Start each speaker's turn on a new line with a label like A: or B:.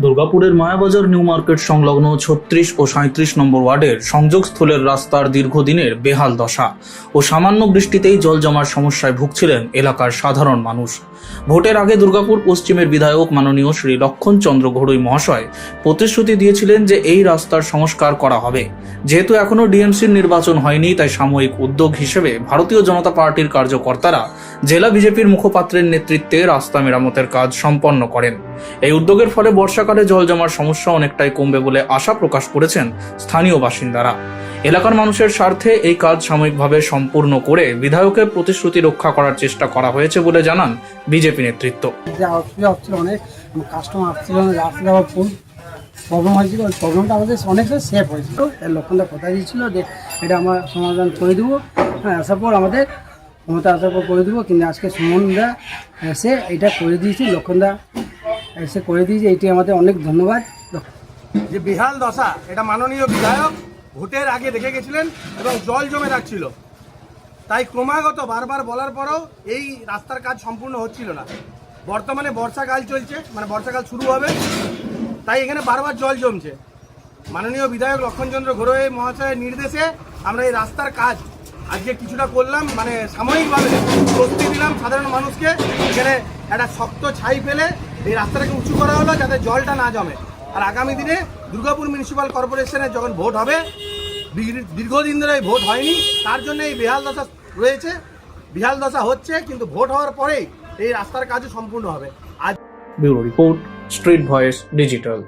A: দুর্গাপুরের Mayabazar new market সংলগ্ন 36 ও 37 নম্বর ওয়ার্ডের সংযোগস্থলের রাস্তার দীর্ঘদিনের বেহাল দশা ও সামান্য বৃষ্টিতেই জল জমার সমস্যায় ভুগছিলেন এলাকার সাধারণ মানুষ। ভোটের আগে দুর্গাপুর পশ্চিমের বিধায়ক মাননীয় শ্রী লক্ষণ চন্দ্র ঘড়ুই মহাশয় প্রতিশ্রুতি দিয়েছিলেন যে এই রাস্তার সংস্কার করা হবে। যেহেতু এখনো ডিএমসির নির্বাচন হয়নি, তাই সাময়িক উদ্যোগ হিসেবে ভারতীয় জনতা পার্টির কার্যকর্তারা জেলা বিজেপির মুখপাত্রের নেতৃত্বে রাস্তা মেরামতের কাজ সম্পন্ন করেন। এই উদ্যোগের ফলে বর্ষাকালে জল জমার সমস্যা অনেকটাই কমবে বলে আশা প্রকাশ করেছেন স্থানীয় বাসিন্দারা। এলাকার মানুষের স্বার্থে এই কাজ সাময়িকভাবে সম্পূর্ণ করে বিধায়কের প্রতিশ্রুতি রক্ষা করার চেষ্টা করা হয়েছে বলে জানান বিজেপি নেতৃত্ব।
B: অনেক কাস্টমার আসছিল, রাস্তা ফুল প্রবলেম হয়েছিল, ওই প্রবলেমটা আমাদের অনেকটা সেফ হয়েছিল। লক্ষণদা কথা দিয়েছিল যে এটা আমরা সমাধান করে দেবো। হ্যাঁ, আসার পর আমাদের ক্ষমতা আসার পর করে দেবো, কিন্তু আজকে সুমনদা এসে এটা করে দিয়েছি, লক্ষণদা এসে করে দিয়েছে, এটি আমাদের অনেক ধন্যবাদ।
C: যে বিহাল দশা এটা মাননীয় বিধায়ক ভোটের আগে দেখে গেছিলেন এবং জল জমে রাখছিল, তাই ক্রমাগত বারবার বলার পরেও এই রাস্তার কাজ সম্পূর্ণ হচ্ছিল না। বর্তমানে বর্ষাকাল চলছে, মানে বর্ষাকাল শুরু হবে, তাই এখানে বারবার জল জমছে। মাননীয় বিধায়ক লক্ষণচন্দ্র ঘড়ুই মহাশয়ের নির্দেশে আমরা এই রাস্তার কাজ আজকে কিছুটা করলাম, মানে সাময়িকভাবে স্বস্তি দিলাম সাধারণ মানুষকে। এখানে একটা শক্ত ছাই ফেলে এই রাস্তাটাকে উঁচু করা হলো যাতে জলটা না জমে। আর আগামী দিনে দুর্গাপুর মিউনিসিপ্যাল কর্পোরেশনের যখন ভোট হবে, দীর্ঘদিন ধরে এই ভোট হয়নি, তার জন্য এই বেহাল দশা রয়েছে। বেহাল দশা হচ্ছে, কিন্তু ভোট হওয়ার পরেই এই রাস্তার কাজও সম্পূর্ণ হবে। আজ
A: bureau report, street voice digital.